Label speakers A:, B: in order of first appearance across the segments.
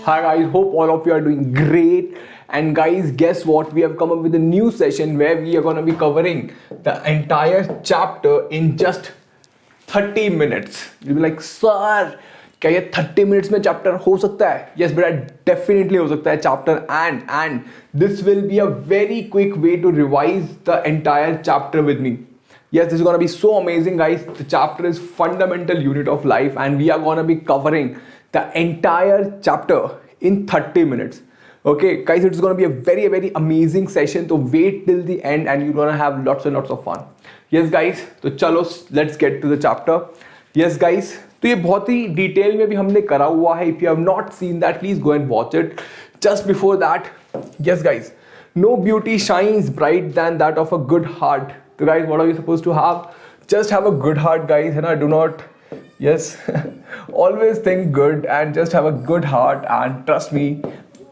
A: Hi guys, hope all of you are doing great. And guys, guess what? We have come up with a new session where we are going to be covering the entire chapter in just 30 minutes. You'll be like, sir, क्या ये 30 minutes में chapter हो सकता है? Yes, but definitely हो सकता है chapter and this will be a very quick way to revise the entire chapter with me. Yes, this is going to be so amazing, guys. The chapter is fundamental unit of life and we are going to be covering the entire chapter in 30 minutes. Okay, guys, it's going to be a very amazing session. So wait till the end and you're going to have lots and lots of fun. Yes, guys, तो चलो let's get to the chapter. Yes, guys, तो ये बहुत ही detail में भी हमने करा हुआ है. If you have not seen that, please go and watch it. Just before that, yes, guys, no beauty shines bright than that of a good heart. So guys, what are we supposed to have? Just have a good heart, guys, and do not, yes, always think good and just have a good heart, and trust me,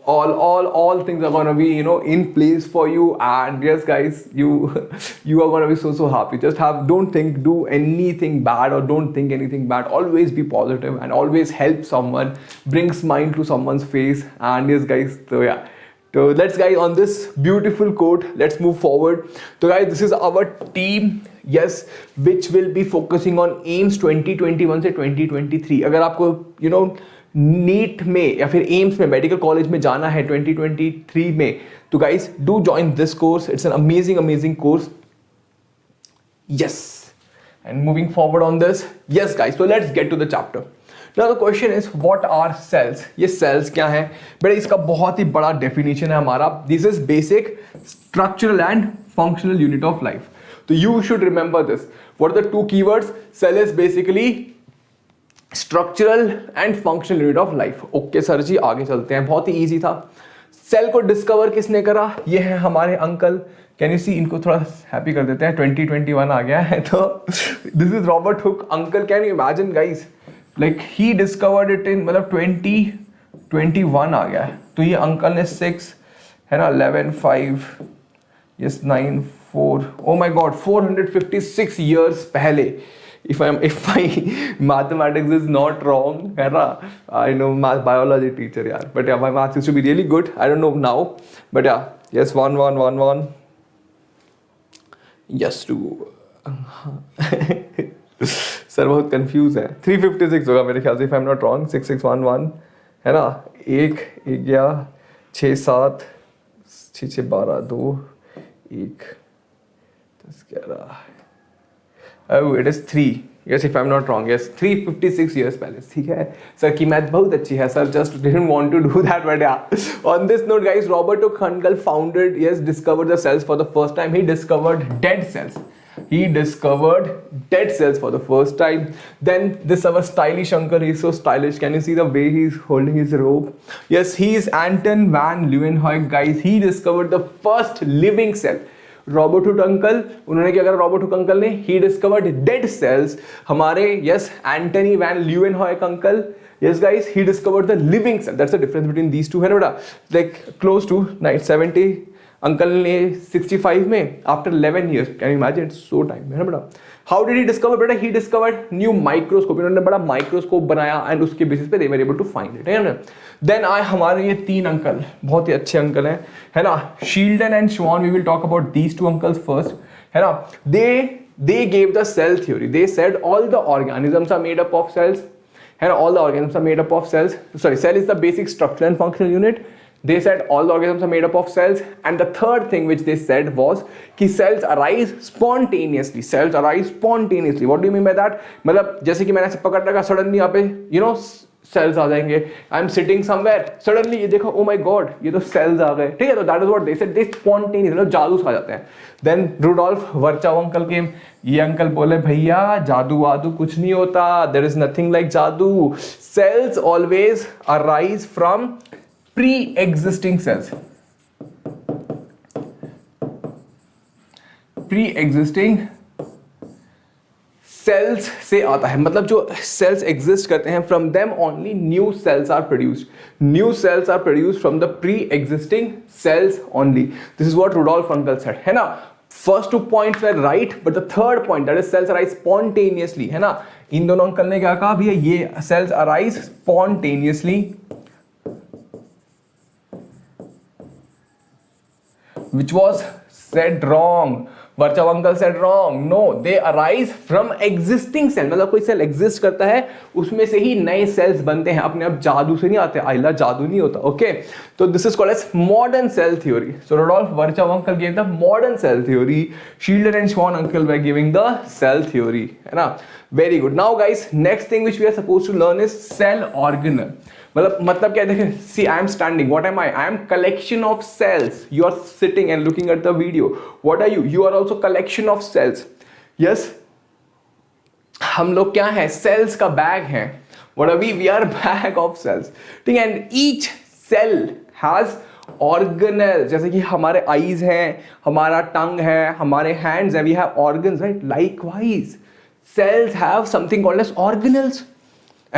A: all things are gonna be, you know, in place for you. And yes, guys, you are gonna be so happy. Just don't do anything bad or don't think anything bad. Always be positive and always help someone, bring smile to someone's face. And yes, guys, so yeah. So let's, guys, on this beautiful quote, let's move forward. So guys, this is our team, yes, which will be focusing on AIIMS 2021 से 2023. अगर आपको, you know, NEET में या फिर AIIMS में medical college में जाना है 2023 में, तो guys do join this course. It's an amazing course. Yes, and moving forward on this. Yes guys, so let's get to the chapter. Now the question is what are cells. ये cells क्या है बेटा? इसका बहुत ही बड़ा definition है हमारा. This is basic structural and functional unit of life. तो you should remember this. What are the two keywords? Cell is basically structural and functional unit of life. Okay sir ji, आगे चलते हैं. बहुत ही इजी था. Cell को discover किसने करा? ये है हमारे अंकल. कैन यू सी, इनको थोड़ा हैप्पी कर देते हैं. 2021 आ गया है तो this is Robert Hooke uncle. Can you imagine guys, like he discovered it in, मतलब 2021 आ गया है. तो ये अंकल ने 6 है ना, 11 5 yes 9 4, oh my God, 456 years पहले. If my mathematics is not wrong, है ना, I know math biology teacher यार, but yeah, my math used to be really good. I don't know now, but yeah, yes, 1 1 1 1, yes 2. Sir बहुत confuse है. 356 होगा मेरे ख्याल से, if I'm not wrong. 6 6 1 1 है ना, 1 1 गया, 6 7 6 6 12 2 1 10 11. Oh, it is 3. Yes, if I'm not wrong. Yes, 356 years पहले. ठीक है सर की मैथ बहुत अच्छी है sir. Just didn't want to do that, but yeah. On this note, guys, Robert Hooke uncle founded, yes, discovered the cells for the first time. He discovered dead cells. He discovered dead cells for the first time. Then this our stylish uncle. He's so stylish. Can you see the way he's holding his robe? Yes, he is Anton van Leeuwenhoek, guys. He discovered the first living cell. Robert Hooke uncle, उन्होंने क्या करा? Robert Hooke uncle ने ही discovered dead cells. हमारे yes Antony van Leeuwenhoek uncle, yes guys, he discovered the living cell. That's the difference between these two, है ना बेटा. Like close to 70. Uncle ने 65 में, after 11 years. Can you imagine? It's so time, है ना बेटा. How did he discover बेटा? He discovered new microscope. इन्होंने बड़ा माइक्रोस्कोप बनाया एंड उसके बेसिस पे they were able to find it, है ना. देन आए हमारे ये 3 अंकल, बहुत ही अच्छे अंकल हैं, है ना. Schleiden and Schwann, we will talk about these 2 uncles first, है ना. They gave the cell theory. They said all the organisms are made up of cells, है ना. All the organisms are made up of cells. Sorry, cell is the basic structure and functional unit. They said all the organisms are made up of cells, and the third thing which they said was कि cells arise spontaneously. Cells arise spontaneously. What do you mean by that? मतलब जैसे कि मैंने ऐसे पकड़ रखा, suddenly यहाँ पे you know cells आ जाएंगे. I am sitting somewhere, suddenly ये देखो, oh my god, ये तो cells आ गए. ठीक है, तो that is what they said. They spontaneously, मतलब जादू सा आ जाते हैं. Then Rudolf Virchow uncle came. ये अंकल बोले भैया जादू वादू कुछ नहीं होता. There is nothing like जादू. Cells always arise from pre-existing cells. Pre-existing cells से आता है, मतलब जो cells exist करते हैं, from them only new cells are produced. New cells are produced from the pre-existing cells only. This is what Rudolf uncle said, है ना. First 2 points were right, but the third point, that is cells arise spontaneously, है ना. इन दोनों uncle ने क्या कहा भैया? ये cells arise spontaneously which was said wrong. Virchow uncle said wrong. No, they arise from existing cell. मतलब कोई सेल एग्जिस्ट करता है, उसमें से ही नए सेल्स बनते हैं, अपने आप जादू से नहीं आते. आइला जादू नहीं होता. ओके, तो this is called as modern cell theory. So Rudolf Virchow uncle gave the modern cell theory. Schiller and Schwann uncle were giving the cell theory. है ना? Very good. Now guys, next thing which we are supposed to learn is cell organelle. मतलब क्या देखें, see I am standing, what am I am collection of cells. You are sitting and looking at the video. What are you are also collection of cells. Yes, हम लोग क्या है, cells का bag है. What are we are bag of cells. ठीक है, and each cell has organelle. जैसे कि हमारे आईज हैं, हमारा टंग है, हमारे हैंड्स है, we have organs, right? Likewise cells have something called as organelles,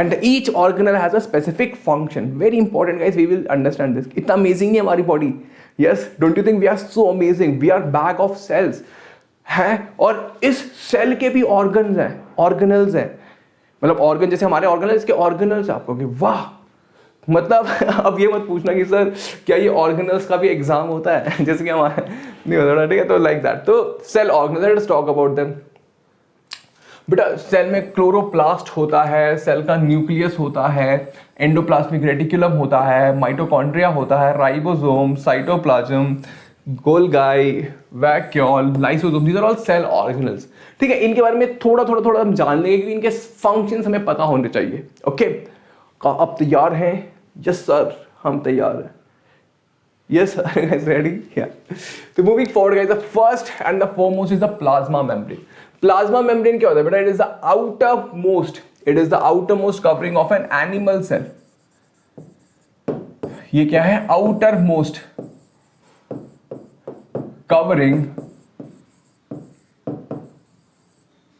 A: and each organelle has a specific function. Very important guys, we will understand this. इतना amazing है हमारी body. Yes, don't you think we are so amazing? We are bag of cells है, और इस cell के भी organs हैं, organelles हैं. मतलब organ जैसे हमारे organelles, इसके organelles आप कहोगे वाह, मतलब अब ये मत पूछना कि सर क्या ये ऑर्गेनल्स का भी एग्जाम होता है जैसे कि हमारे नहीं होता. ठीक है, तो लाइक दैट. तो cell organelles, let's talk about them. बेटा सेल में क्लोरोप्लास्ट होता है, सेल का न्यूक्लियस होता है, एंडोप्लाज्मिक रेटिकुलम होता है, माइटोकॉन्ड्रिया होता है, ribosome, cytoplasm, Golgi, vacuole, lysosome. These are all cell organelles. ठीक है, इनके बारे में थोड़ा हम जान लेंगे क्योंकि इनके फंक्शंस हमें पता होने चाहिए. ओके, आप तैयार हैं? यस सर, हम तैयार हैं. Yes, guys, ready? Yeah. So moving forward, guys, the first and the foremost is the plasma membrane. Plasma membrane क्या होता है बेटा? It is the outermost. It is the outermost covering of an animal cell. ये क्या है? Outermost covering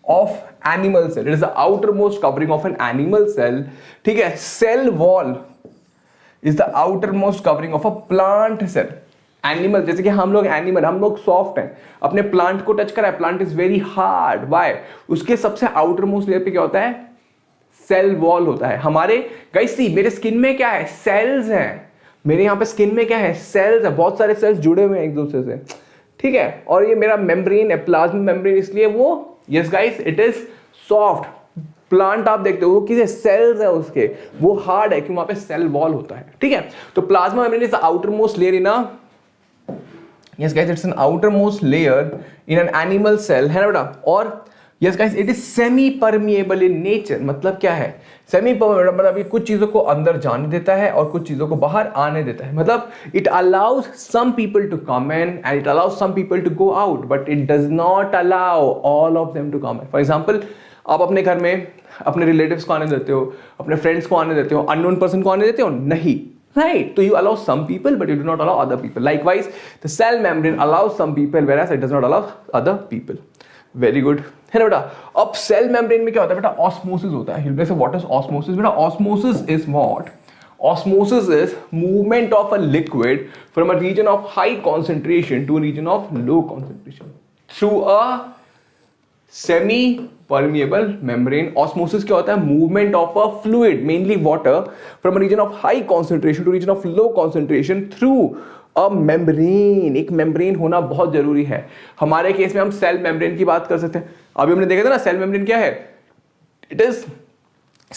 A: of animal cell. It is the outermost covering of an animal cell. ठीक है? Cell wall is the outermost covering of a plant cell. Animal, जैसे कि हम लोग animal, हम लोग सॉफ्ट हैं, अपने प्लांट को टच करा है, plant is very hard. Why? उसके सबसे आउटर मोस्ट लेयर पे क्या होता है? सेल वॉल होता है. हमारे गाइस सी, मेरे स्किन में क्या है? सेल्स हैं. मेरे यहाँ पे स्किन में क्या है? सेल्स है. बहुत सारे सेल्स जुड़े हुए हैं एक दूसरे से. ठीक है, और ये मेरा मेम्ब्रेन है, प्लाज्मा मेम्ब्रेन, इसलिए वो, yes guys, it is soft. Plant आप देखते हो वो किसे सेल्स है उसके, वो हार्ड है क्योंकि वहां पे सेल वॉल होता है. ठीक है, तो plasma membrane is the outer most layer in a, yes guys, it's an outermost layer in an animal cell, है ना बेटा? और yes guys, it is semi permeable in nature. मतलब क्या है semi permeable? मतलब ये कुछ चीजों को अंदर जाने देता है और कुछ चीजों को बाहर आने देता है. मतलब it allows some people to come in and it allows some people to go out, but it does not allow all of them to come in. For example, आप अपने घर में अपने रिलेटिव्स को आने देते हो, अपने फ्रेंड्स को आने देते हो, अननोन पर्सन को आने देते हो? नहीं. Right, so you allow some people but you do not allow other people. Likewise, the cell membrane allows some people whereas it does not allow other people. Very good. है ना बेटा? अब cell membrane में क्या होता है बेटा? Osmosis होता है. You'll say what is osmosis? बेटा osmosis is what? Osmosis is movement of a liquid from a region of high concentration to a region of low concentration through a semi permeable membrane. Osmosis क्या होता है? Movement of a fluid, mainly water, from a region of high concentration to region of low concentration through a membrane. एक membrane होना बहुत जरूरी है. हमारे case में हम सेल membrane की बात कर सकते हैं. अभी हमने देखा था ना सेल membrane क्या है? It is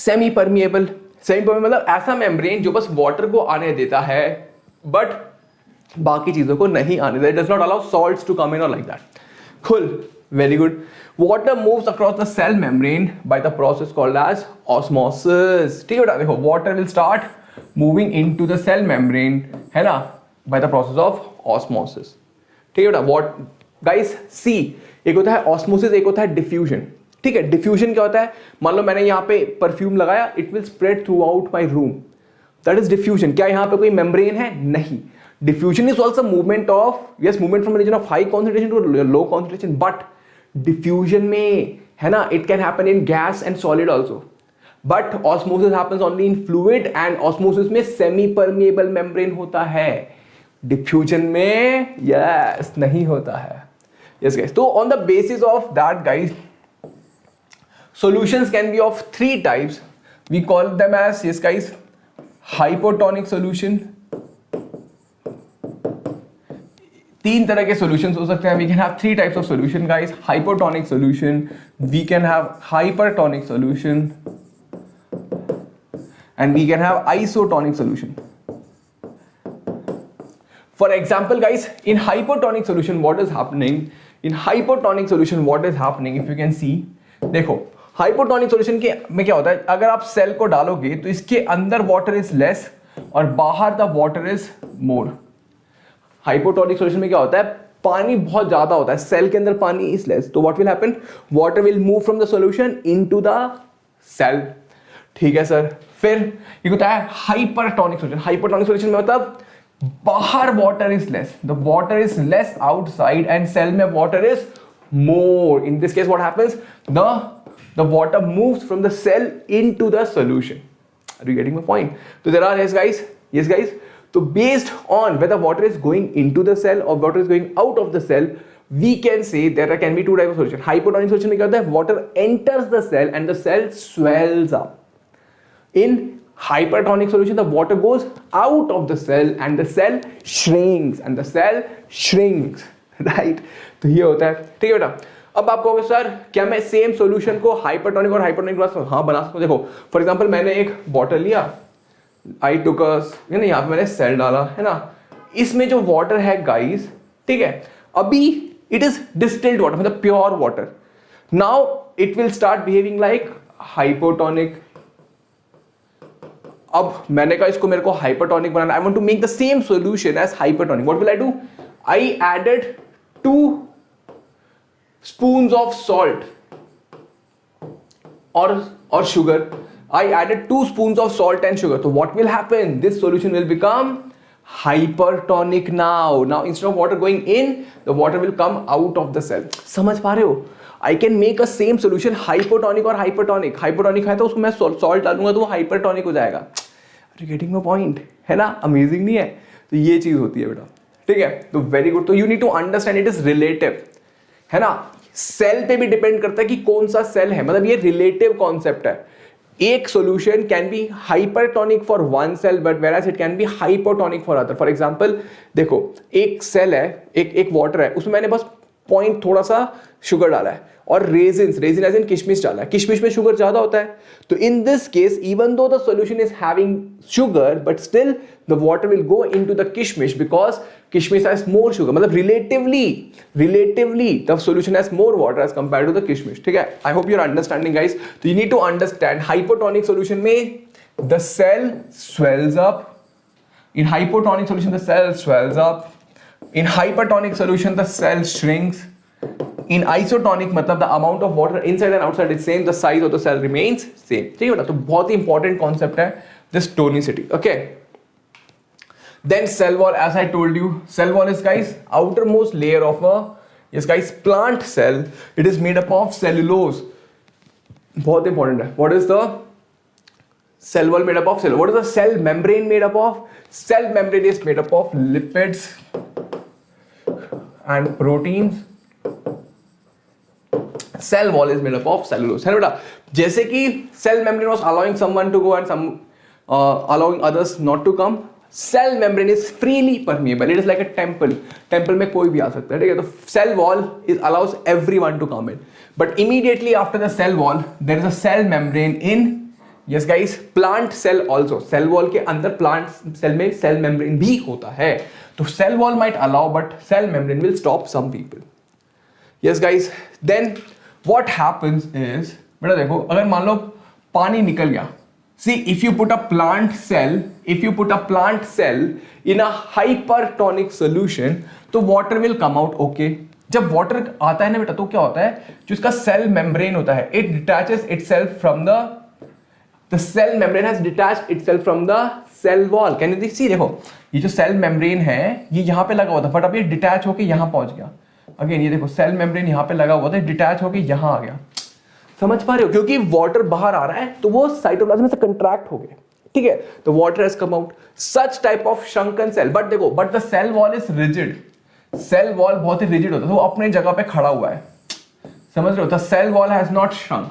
A: semi permeable. Semi permeable मतलब ऐसा membrane जो बस water को आने देता है but बाकी चीजों को नहीं आने देता. It does not allow salts to come in or like that. Cool. Very good. Water moves across the cell membrane by the process called as osmosis. ठीक है बेटा, देखो water will start moving into the cell membrane, है ना, by the process of osmosis. ठीक है बेटा. What guys see, एक होता है osmosis, एक होता है diffusion. ठीक है, diffusion क्या होता है? मान लो मैंने यहाँ पे परफ्यूम लगाया, it will spread throughout my room. That is diffusion. क्या यहाँ पे कोई membrane है? नहीं. Diffusion is also movement of, yes, movement from a region of high concentration to low concentration, but diffusion में है ना, it can happen in gas and solid also, but osmosis happens only in fluid and osmosis में semi permeable membrane होता है. diffusion में yes नहीं होता है. yes guys, तो on the basis of that guys, solutions can be of three types. We call them as, yes guys, hypotonic solution. तीन तरह के सॉल्यूशंस हो सकते हैं. We can have three types of solution guys. Hypotonic solution, we can have hypertonic solution, and we can have isotonic solution. For example guys, in hypotonic solution what is happening? In hypotonic solution what is happening, if you can see, देखो hypotonic solution के में क्या होता है, अगर आप cell को डालोगे तो इसके अंदर वाटर इज लेस और बाहर the water is more. Hypotonic solution में क्या होता है, पानी बहुत ज्यादा होता है, सेल के अंदर पानी इज लेस, तो what will happen, water will move from the solution into the cell. ठीक है सर. फिर ये होता है हाइपरटोनिक सॉल्यूशन. हाइपरटोनिक सॉल्यूशन में मतलब बाहर water is less, the water is less outside and cell में water is more. In this case what happens, the water moves from the cell into the solution. Are you getting my point? So there are, yes guys, so based on whether water is going into the cell or water is going out of the cell, we can say there can be two types of solution. Hypotonic solution में क्या होता है, water enters the cell and the cell swells up. In hypertonic solution the water goes out of the cell and the cell shrinks, right? तो ये होता है. ठीक है बेटा. अब आप कहोगे सर क्या मैं सेम सॉल्यूशन को हाइपरटोनिक और हाइपोटोनिक बना सकता हूं? हाँ बना सकता हूं. देखो फॉर एग्जांपल मैंने एक बॉटल लिया, आई टुक है ना, यहाँ पे मैंने सेल डाला है ना, इसमें जो वाटर है गाइस, ठीक है, अभी इट इज डिस्टिल्ड वाटर, मतलब pure water. Now it will start behaving like hypotonic. अब मैंने कहा इसको मेरे को हाइपरटोनिक बनाना, I want to make the same solution as hypertonic. What will I do, I added 2 spoons of salt or sugar. I added 2 spoons of salt and sugar. So what will happen, this solution will become hypertonic. Now instead of water going in, the water will come out of the cell. समझ पा रहे हो? I can make a same solution hypotonic और hypertonic. Hypotonic है तो उसको मैं salt डालूंगा तो वो hypertonic हो जाएगा. Are you getting my point? है ना, अमेजिंग नहीं है? तो ये चीज होती है बेटा. ठीक है, तो वेरी गुड. तो you need to understand it is relative, है ना. सेल पे भी डिपेंड करता है कि कौन सा सेल है, मतलब ये रिलेटिव कॉन्सेप्ट है. एक solution can be hypertonic for one cell but whereas it can be hypotonic for other. For example देखो एक सेल है, एक वाटर है, उसमें मैंने बस पॉइंट थोड़ा सा शुगर डाला है और रेजिन एज इन किशमिश डाला है. किशमिश में शुगर ज्यादा होता है, तो in this case even though the solution is having sugar but still the water will go into the kishmish because kishmish has more sugar, मतलब relatively the solution has more water as compared to the kishmish. ठीक है, I hope you are understanding guys. तो you need to understand hypotonic solution में the cell swells up. In hypotonic solution the cell swells up. In hypertonic solution the cell shrinks. In isotonic मतलब the amount of water inside and outside is same, the size of the cell remains same. ठीक है बेटा, तो बहुत ही important concept है this tonicity. Okay, then cell wall, as I told you, cell wall is guys outermost layer of a, yes guys, plant cell. It is made up of cellulose. बहुत important है. What is the cell wall made up of? Cell. What is the cell membrane made up of? Cell membrane is made up of lipids and proteins. Cell wall is made up of cellulose. है ना बेटा, जैसे कि cell membrane was allowing someone to go and some allowing others not to come. Cell membrane is freely permeable. It is like a temple. Temple में कोई भी आ सकता है. ठीक है, तो cell wall is allows everyone to come in. But immediately after the cell wall, there is a cell membrane in, yes guys, plant cell also. Cell wall के अंदर plant cell में cell membrane भी होता है. तो cell wall might allow but cell membrane will stop some people. Yes guys, then what happens is, बेटा देखो अगर मान लो पानी निकल गया, see if you put a plant cell in a hypertonic solution तो water will come out. okay, जब water आता है ना बेटा तो क्या होता है, जो इसका cell membrane होता है it detaches itself from the cell membrane has detached itself from the cell wall. Can you see? देखो ये जो cell membrane है ये यहाँ पे लगा हुआ था बट अब ये डिटैच होके यहाँ पहुंच गया. अगेन ये देखो cell membrane यहाँ पे लगा हुआ था, डिटैच होके यहाँ आ गया. समझ पा रहे हो, क्योंकि वाटर बाहर आ रहा है तो वो साइटोप्लाज्म में से कंट्रैक्ट हो गया. ठीक है, तो water has come out. Such type of shrunken cell. But देखो but the cell wall is rigid. Cell wall बहुत ही रिजिड होता है, तो वो अपने जगह पे खड़ा हुआ है. समझ रहे हो, the cell wall has not shrunk.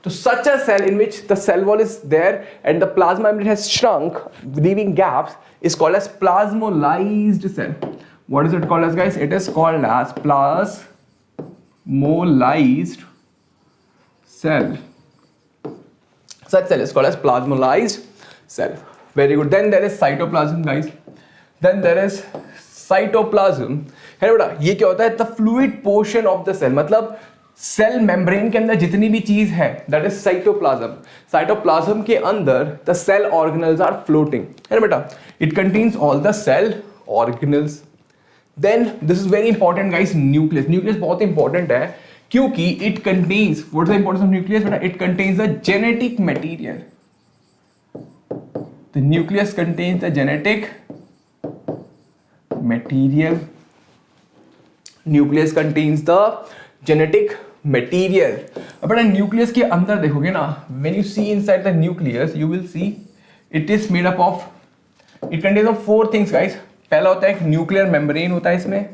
A: So such a cell in which the cell wall is there and the plasma membrane has shrunk, leaving gaps, is called as plasmolysed cell. What is it called as, guys? It is called as plasmolized cell. Such cell is called as plasmolized cell. Very good. Then there is cytoplasm, guys. Then there is cytoplasm. है बेटा, ये क्या होता है? The fluid portion of the cell. मतलब cell membrane के अंदर जितनी भी चीज है, दैट इज साइटोप्लाज्म. साइटोप्लाज्म के अंदर the cell organelles are floating, है ना बेटा. It contains all the cell organelles. Then this is very important guys, nucleus. Nucleus बहुत इंपॉर्टेंट है क्योंकि it contains, what is the importance of nucleus बेटा? It contains the genetic material. The nucleus contains the genetic material. Nucleus contains the genetic material. अब बेटा nucleus के अंदर देखोगे ना, when you see inside the nucleus you will see it is made up of, it contains of 4 things guys. पहला होता है एक न्यूक्लियर मेम्ब्रेन होता है इसमें,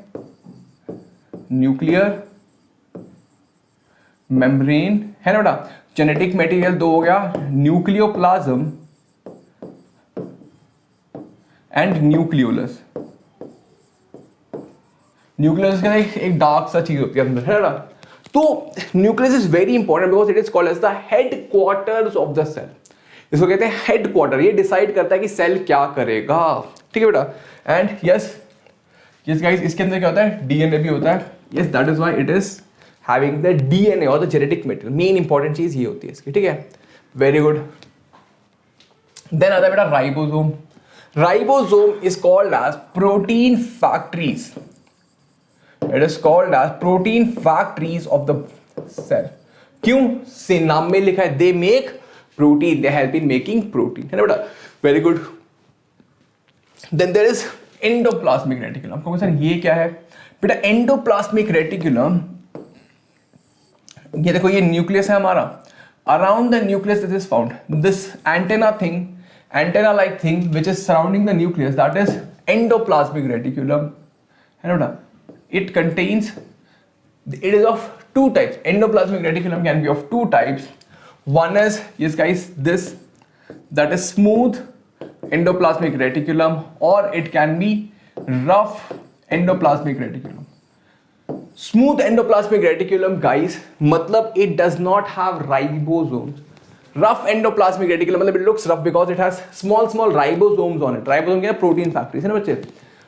A: न्यूक्लियर मेम्ब्रेन, है ना बेटा. जेनेटिक मटेरियल 2 हो गया, न्यूक्लियोप्लाज्म एंड न्यूक्लियोलस. न्यूक्लियस का एक डार्क सा चीज होती है अंदर, है ना. तो nucleus is very important because it is called as the headquarters of the cell. इसको कहते हैं हेडक्वार्टर. ये डिसाइड करता है कि सेल क्या करेगा, ठीक है बेटा. एंड यस गाइस, इसके अंदर क्या होता है? डीएनए भी होता है. Yes, that is why it is having the DNA और the genetic material. Main important चीज ये होती है इसकी, ठीक है. Very good. देन आता है बेटा ribosome. Ribosome is called as protein factories. It is called as protein factories of the cell. क्यों? से नाम में लिखा है, they make protein, they help in making protein, है ना बेटा. Very good. Then there is endoplasmic reticulum. आपको सर ये क्या है बेटा? endoplasmic reticulum, ये देखो, ये न्यूक्लियस है हमारा. Around the nucleus it is found this antenna like thing which is surrounding the nucleus, that is endoplasmic reticulum, है ना बेटा. It contains, it is of 2 types. Endoplasmic reticulum can be of 2 types. One is, yes guys, this, that is smooth endoplasmic reticulum, or it can be rough endoplasmic reticulum. Smooth endoplasmic reticulum guys, मतलब it does not have ribosomes. Rough endoplasmic reticulum मतलब it looks rough because it has small ribosomes on it. Ribosome क्या है? Protein factories, है ना बच्चे.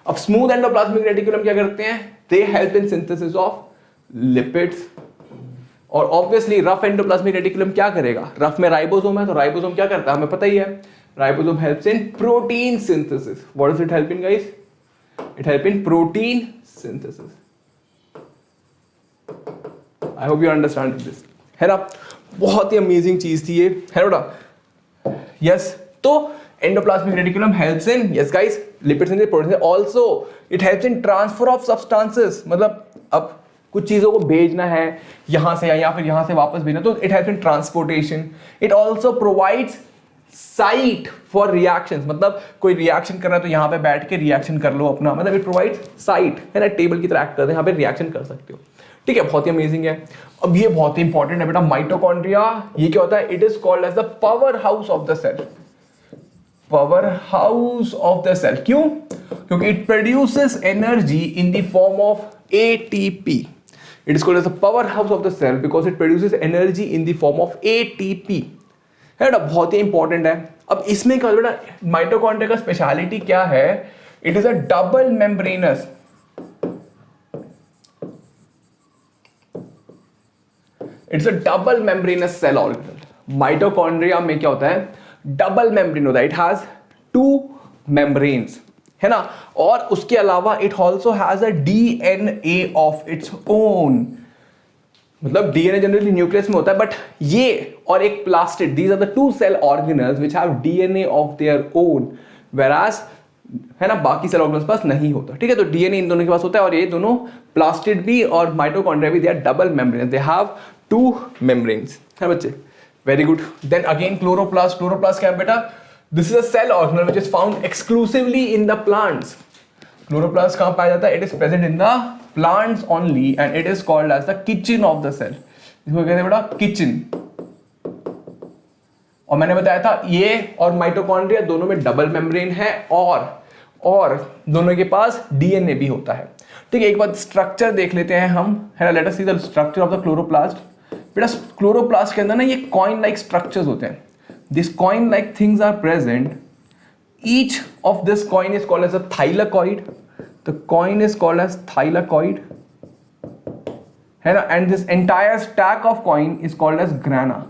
A: अब smooth endoplasmic reticulum क्या करते हैं? They help in synthesis of lipids. और ऑब्वियसली रफ एंडोप्लाज्मिक रेटिकुलम क्या करेगा? रफ में राइबोसोम है, तो राइबोसोम क्या करता है हमें पता ही है. Ribosome helps in protein synthesis. What does it help in guys? It help in protein synthesis. I hope you understand this, है ना. बहुत ही अमेजिंग चीज थी ये, है ना. यस, तो endoplasmic reticulum helps in, yes guys, lipid synthesis, protein synthesis. Also it helps in transfer of substances. मतलब अब कुछ चीजों को भेजना है यहां से या फिर यहां से वापस भेजना, तो it helps in transportation. It also provides site for reactions. मतलब कोई रिएक्शन कर रहा है तो यहाँ पे बैठ के रिएक्शन कर लो अपना, मतलब it provides site, है ना. टेबल की तरह एक्ट करते हैं, यहाँ पे रिएक्शन कर सकते हो, ठीक है. बहुत ही अमेजिंग है. अब ये बहुत ही इंपॉर्टेंट है बेटा, माइटोकॉन्ड्रिया. ये क्या होता है? It is called as the power house of the cell. Power house of the cell. क्यों? क्योंकि it produces energy in the form of ATP. It is called as the power house of the cell because it produces energy in the form of ATP, है ना. बहुत ही important है. अब इसमें क्या बेटा, माइटोकॉन्ड्रिया का स्पेशलिटी क्या है? It is a double membranous. It's a double membranous cell organelle. Mitochondria में क्या होता है? डबल मेम्ब्रेन होता है. इट हैज 2 मेम्ब्रेन्स, है ना. और उसके अलावा it also has a DNA of its own. मतलब DNA जनरली न्यूक्लियस में होता है, बट ये और एक plastid, these are the 2 cell organelles which have DNA of their own, वेराज, है ना, बाकी सेल ऑर्गेनल्स पास नहीं होता, ठीक है. तो DNA इन दोनों के पास होता है, और ये दोनों प्लास्टिड भी और माइटोकॉन्ड्रिया भी, they are double membrane, they have 2 membranes, है बच्चे. Very good. Then again chloroplast. Chloroplast क्या है बेटा? This is a cell organelle which is found exclusively in the plants. Chloroplast कहाँ पाया जाता है? It is present in the plants only and it is called as the kitchen of the cell. इसको कहते हैं बेटा kitchen. और मैंने बताया था ये और माइटोकॉन्ड्रिया दोनों में डबल मेम्ब्रेन है, और और दोनों के पास डीएनए भी होता है। ठीक है, एक बार स्ट्रक्चर देख लेते हैं हम, है ना। Let us see the structure of the chloroplast. बेटा क्लोरोप्लास्ट के अंदर ना ये कॉइन लाइक स्ट्रक्चर्स होते हैं। This coin like things are present, each of this coin is called as a thylakoid. The coin is called as thylakoid, है ना, and this entire stack of coin is called as grana.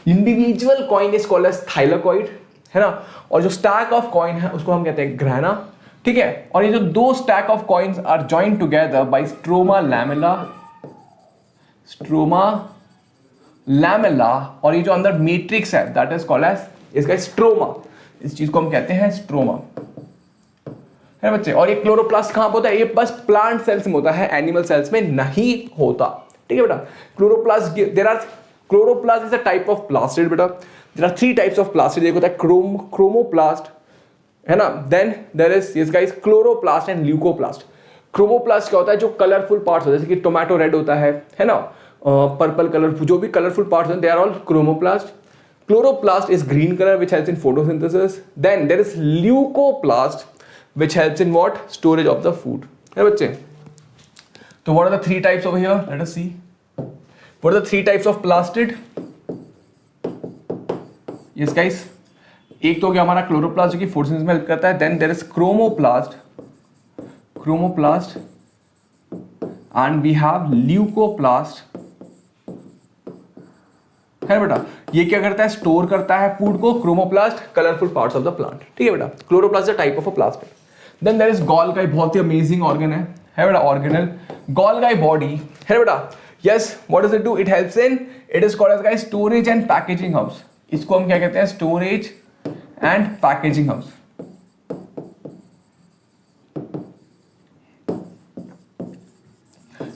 A: Individual coin is called as thylakoid, है ना, और जो stack of coin है उसको हम कहते हैं ग्राना। ठीक है, और ये जो दो stack of coins are joined together by stroma lamella, stroma lamella, और ये जो अंदर मैट्रिक्स है दैट इज कॉल्ड एज, इसका स्ट्रोमा, इस चीज को हम कहते हैं स्ट्रोमा, है बच्चे। और ये क्लोरोप्लास्ट कहां होता है? ये बस प्लांट सेल्स में होता है, एनिमल सेल्स में नहीं होता। ठीक है बेटा, chloroplast, there are, chloroplast is a type of plastid बेटा। There are 3 types of plastid. एक होता है क्रोमोप्लास्ट, है ना, then there is this guys chloroplast and leucoplast. Chromoplast क्या होता है? जो कलरफुल पार्ट्स होते हैं, जैसे कि टोमेटो रेड होता है ना, पर्पल कलर, जो भी कलरफुल पार्ट्स हैं, they are all chromoplast. Chloroplast is green colour which helps in photosynthesis. Then there is leucoplast which helps in what? Storage of the food. है बच्चे? तो what are the 3 types over here? Let us see. What are the 3 types of plastid? Yes guys. एक तो क्या हमारा chloroplast जो कि photosynthesis में हेल्प करता है, then there is chromoplast and we have leucoplast, है बेटा। ये क्या करता है? स्टोर करता है फूड को। Chromoplast colourful parts of the plant. ठीक है बेटा, chloroplast is a type of a plastid. Then there is Golgi, बहुत ही अमेजिंग ऑर्गन है बेटा, ऑर्गेनल गोल्गी बॉडी, है बेटा। Yes, what does it do? It helps in, it is called as guys storage and packaging house. इसको हम क्या कहते हैं? Storage and packaging house.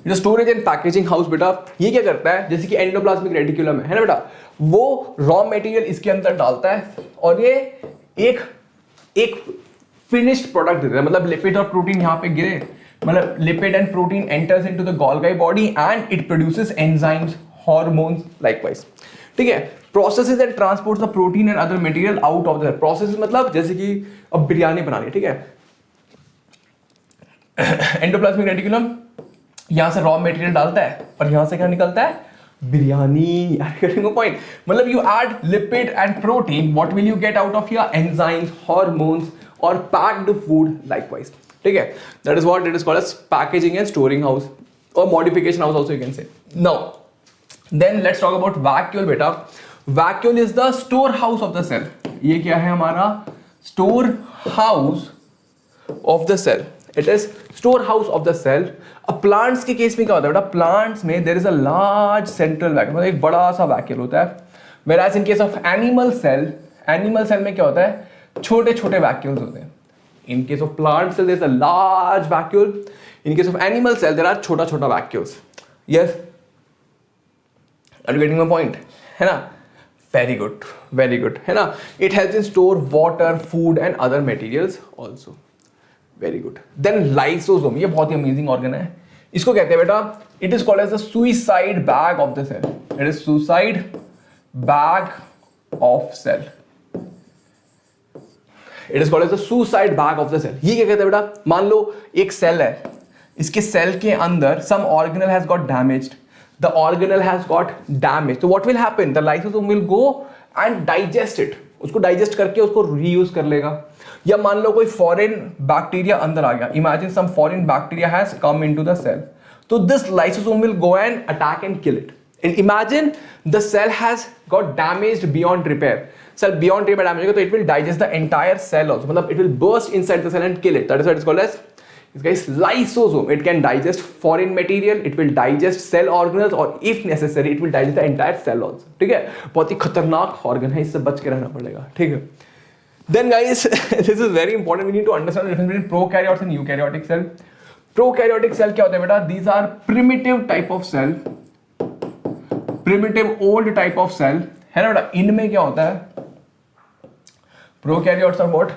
A: जो स्टोरेज एंड पैकेजिंग हाउस बेटा, ये क्या करता है? जैसे कि एंडोप्लाज्मिक रेटिकुलम है ना बेटा, वो रॉ मटेरियल इसके अंदर डालता है और ये एक फिनिश्ड प्रोडक्ट देता है। मतलब लिपिड और प्रोटीन यहाँ पे गिरे, मतलब lipid and protein enters into the Golgi body and it produces enzymes, hormones likewise. ठीक है, processes and transports the protein and other material out of the process. मतलब जैसे कि अब बिरयानी बनानी है, ठीक है, एंडोप्लाज्मिक रेटिकुलम यहां से रॉ मटेरियल डालता है और यहां से क्या निकलता है? बिरयानी। पॉइंट, मतलब you add lipid and protein, what will you get out of your enzymes, hormones और पैक्ड फूड लाइकवाइज। ठीक है, that is what it is called as packaging and storing house और modification house also you can say. Now then let's talk about vacuole बेटा। Vacuole is the store house of the cell. ये क्या है हमारा? Store house of the cell. It is store house of the cell. अब plants के case में क्या होता है बेटा? प्लांट्स में there is a large central vacuole, मतलब एक बड़ा सा वैक्यूल होता है। Whereas in case of animal cell, animal cell में क्या होता है? छोटे छोटे वैक्यूल्स होते हैं। In case of plant cell there is a large vacuole, in case of animal cell there are छोटा छोटा vacuoles. Yes, are you getting my point? है ना, वेरी गुड, वेरी गुड, है ना। It helps in store water, food and other materials also. Very good. Then lysosome, ये बहुत ही amazing organ है। इसको कहते हैं बेटा, it is called as the suicide bag of the cell. It is suicide bag of cell. It is called as the suicide bag of the cell. ये क्या कहते हैं बेटा? मान लो एक सेल है, इसके सेल के अंदर some organelle has got damaged, the organelle has got damage, तो what will happen? The lysosome will go and digest it, उसको डाइजेस्ट करके उसको रीयूज कर लेगा। या मान लो कोई फॉरेन बैक्टीरिया अंदर आ गया, imagine some foreign bacteria has come into the cell, तो this lysosome will go and attack and kill it. And imagine the cell has got damaged beyond repair. Cell beyond repair damage, so it will digest the entire cell also. मतलब it will burst inside the cell and kill it. That is why it is called as, this guy is lysosome. It can digest foreign material, it will digest cell organelles, or if necessary, it will digest the entire cell also. ठीक है, बहुत ही खतरनाक organ है, इससे बच के रहना पड़ेगा। ठीक है। Then guys, this is very important. We need to understand the difference between prokaryotes and eukaryotic cell. Prokaryotic cell क्या होता है बेटा? These are primitive type of cell. Primitive old type of cell, है ना बेटा। इनमें क्या होता है? Prokaryotes are what?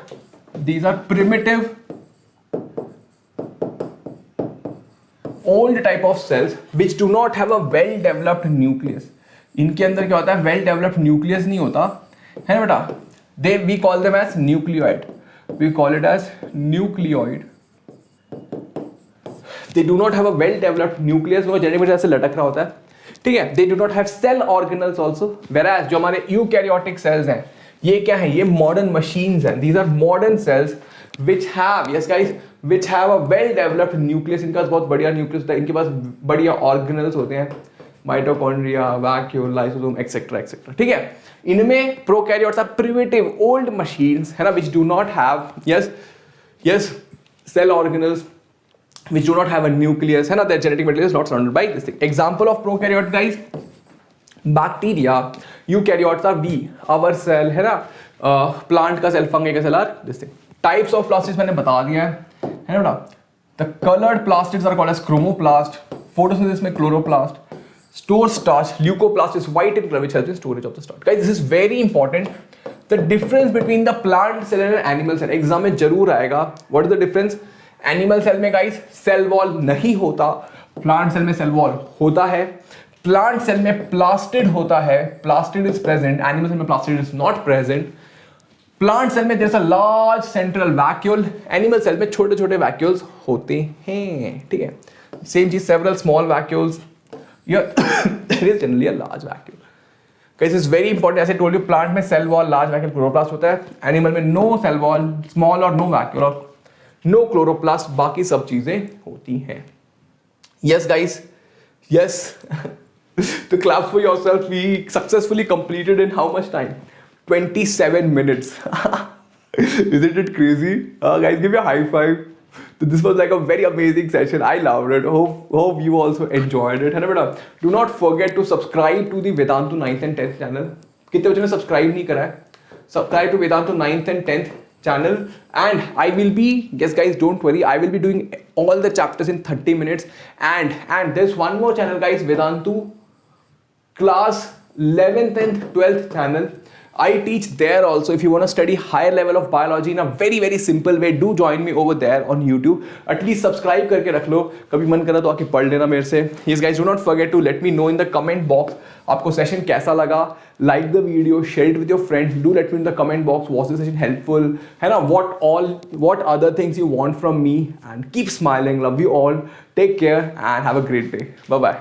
A: These are primitive old type of cells which do not have a well developed nucleus. इनके अंदर क्या होता है? वेल डेवलप्ड न्यूक्लियस नहीं होता, है ना बेटा। They we call them as nucleoid. we call it as nucleoid. They do not have a well developed nucleus, वो जेनेटिक मटेरियल से लटक रहा होता है, ठीक है. They do not have cell organelles also, whereas जो हमारे यूकैरियोटिक cells हैं, ये क्या है, ये modern machines हैं. These are modern cells which have, yes guys, which have a well developed nucleus. इनका बहुत बढ़िया nucleus होता है, इनके पास बढ़िया organelles होते हैं, mitochondria, vacuole, lysosome, etcetera etcetera, ठीक है. इनमें prokaryotes are primitive old machines, है ना, which do not have, yes, cell organelles, which do not have a nucleus, है ना, their genetic material is not surrounded by this thing. Example of prokaryote guys, bacteria. Eukaryotes are we, our cell, है ना, plant का cell, fungi का cell are this thing. Types of plastids मैंने बता दिया है ना. The colored plastids are called as chromoplast. Photosynthesis में chloroplast. Store starch. Leucoplast is white in color, which helps in storage of the starch. Guys, this is very important. The difference between the plant cell and animal cell. Exam में जरूर आएगा. What is the difference? Animal cell में guys cell wall नहीं होता, plant cell में cell wall होता है. Plant cell में प्लास्टिड होता है, plastid is present. Animal cell में plastid is not present. Plant cell में there is a large central vacuole, animal cell में छोटे छोटे वैक्यूल्स होते हैं, ठीक है. सेम चीज, several small vacuoles, there is generally a large vacuole. Guys is very important. ऐसे टोल्ड यू, प्लांट में cell wall, large vacuole, chloroplast होता है. एनिमल में नो सेल वॉल, स्मॉल और नो वैक्यूल और नो क्लोरोप्लास्ट, बाकी सब चीजें होती हैं. Yes guys, yes. तो claps for yourself. We successfully completed in how much time? 27 minutes. Isn't it crazy? Guys, give me a high five. So this was like a very amazing session. I loved it. Hope you also enjoyed it. है ना बेटा? Do not forget to subscribe to the Vedantu 9th and 10th channel. कितने बच्चों ने subscribe नहीं करा है? Subscribe to Vedantu 9th and 10th channel, and I will be, yes guys, don't worry, I will be doing all the chapters in 30 minutes. And there's one more channel guys, Vedantu class 11th and 12th channel. I teach there also. If you want to study higher level of biology in a very very simple way, do join me over there on YouTube. At least subscribe करके रख लो, कभी मन करा तो आके पढ़ लेना मेरे से. Yes guys, do not forget to let me know in the comment box आपको सेशन कैसा लगा. Like the video, share it with your friends. Do let me in the comment box, was this session helpful, है ना, what other things you want from me, and keep smiling. Love you all. Take care and have a great day. Bye bye.